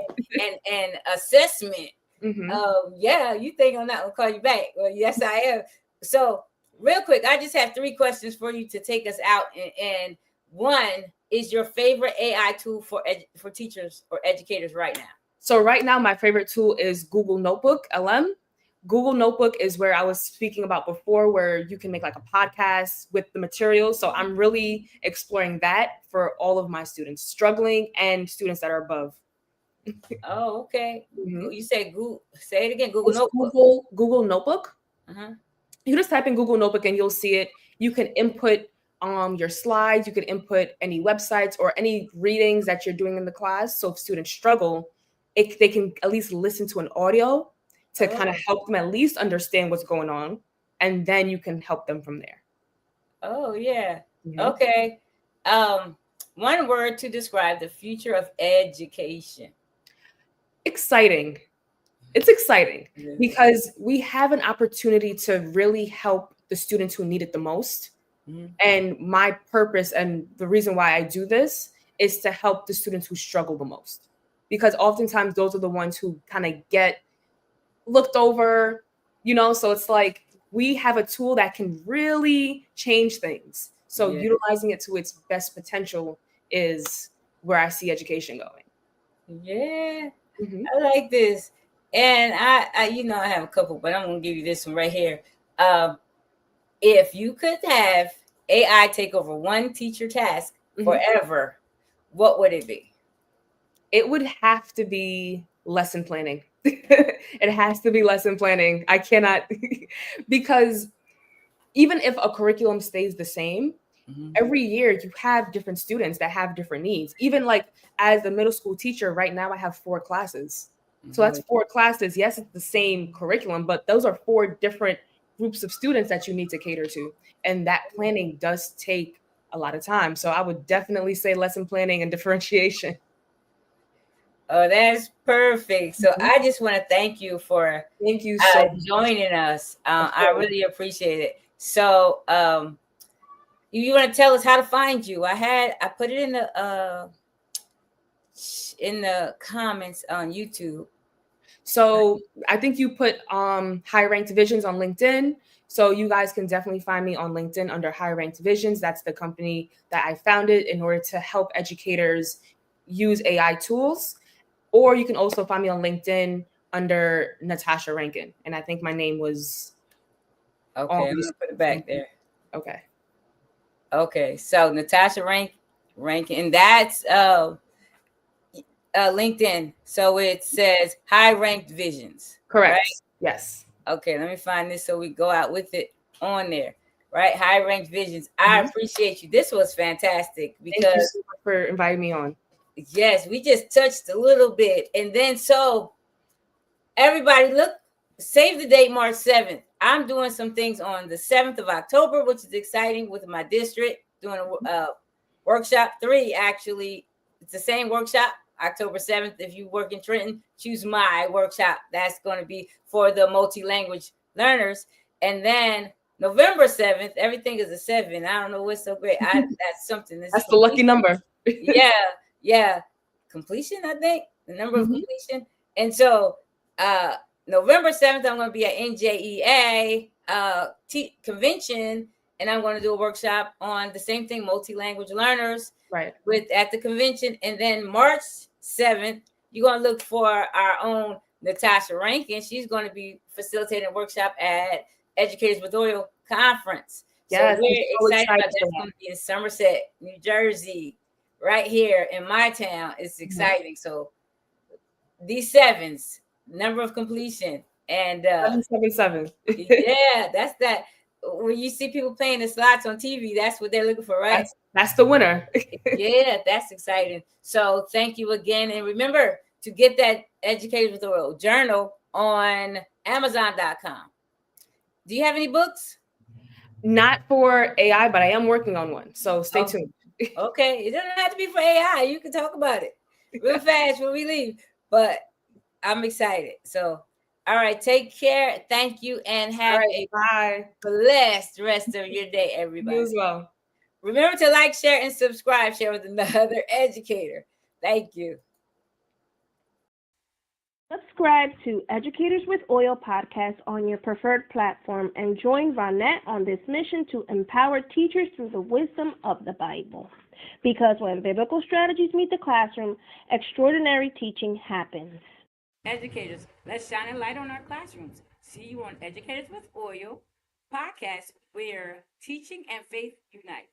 and assessment. You think I'm not gonna call you back? Well, yes, I am. So real quick, I just have 3 questions for you to take us out. And one is your favorite AI tool for teachers or educators right now. So right now, my favorite tool is Google Notebook LM. Google Notebook is where I was speaking about before, where you can make like a podcast with the materials. So I'm really exploring that for all of my students struggling and students that are above. Oh, okay. You say Google. Say it again. Google Notebook. Google Notebook. You just type in Google Notebook and you'll see it. You can input your slides. You can input any websites or any readings that you're doing in the class. So if students struggle, they can at least listen to an audio to kind of help them at least understand what's going on, and then you can help them from there. Oh, yeah. Okay. One word to describe the future of education. Exciting. It's exciting because we have an opportunity to really help the students who need it the most. And my purpose and the reason why I do this is to help the students who struggle the most, because oftentimes those are the ones who kind of get looked over, so it's like we have a tool that can really change things. So utilizing it to its best potential is where I see education going. Yeah. I like this. And I I have a couple, but I'm going to give you this one right here. If you could have AI take over one teacher task forever, what would it be? It would have to be lesson planning. It has to be lesson planning. I cannot, because even if a curriculum stays the same, every year you have different students that have different needs. Even like as a middle school teacher, right now I have 4 classes. So that's 4 classes. Yes, it's the same curriculum, but those are 4 different groups of students that you need to cater to. And that planning does take a lot of time. So I would definitely say lesson planning and differentiation. Oh, that's perfect. So I just want to thank you for Thank you so much. joining us. I really appreciate it. So you want to tell us how to find you? I put it in the comments on YouTube. So I think you put High Ranked Visions on LinkedIn. So you guys can definitely find me on LinkedIn under High Ranked Visions. That's the company that I founded in order to help educators use AI tools. Or you can also find me on LinkedIn under Natasha Rankine. And I think my name was... Okay, I'm going to put it back there. Okay. Okay, so Natasha Rankine, that's LinkedIn. So it says High Ranked Visions. Correct. Right? Yes. Okay, let me find this so we go out with it on there. Right? High Ranked Visions. I appreciate you. This was fantastic because... Thank you so much for inviting me on. Yes, we just touched a little bit. And then so everybody look, save the date March 7th. I'm doing some things on the 7th of October, which is exciting with my district, doing a workshop 3, actually. It's the same workshop, October 7th. If you work in Trenton, choose my workshop. That's going to be for the multi-language learners. And then November 7th, everything is a 7. I don't know what's so great. That's something. That's the lucky number. Yeah. Completion, I think. The number of completion. And so November 7th, I'm going to be at NJEA convention, and I'm going to do a workshop on the same thing, multi-language learners, right, at the convention. And then March 7th, you're going to look for our own Natasha Rankine. She's going to be facilitating a workshop at Educators with Oil Conference. Yes, so we're excited about that. It's going to be in Somerset, New Jersey, right here in my town. It's exciting. So these 7s, number of completion, and 777. Yeah, that's that. When you see people playing the slots on TV, that's what they're looking for, right? That's the winner. Yeah, that's exciting. So thank you again, and remember to get that Educators with Oil journal on Amazon.com. Do you have any books? Not for AI, but I am working on one. So stay tuned. Okay, it doesn't have to be for AI. You can talk about it real fast when we leave. But I'm excited. So, all right, take care. Thank you, and have a blessed rest of your day, everybody. You as well. Remember to like, share, and subscribe. Share with another educator. Thank you. Subscribe to Educators with Oil podcast on your preferred platform and join Ronette on this mission to empower teachers through the wisdom of the Bible. Because when biblical strategies meet the classroom, extraordinary teaching happens. Educators, let's shine a light on our classrooms. See you on Educators with Oil podcast, where teaching and faith unite.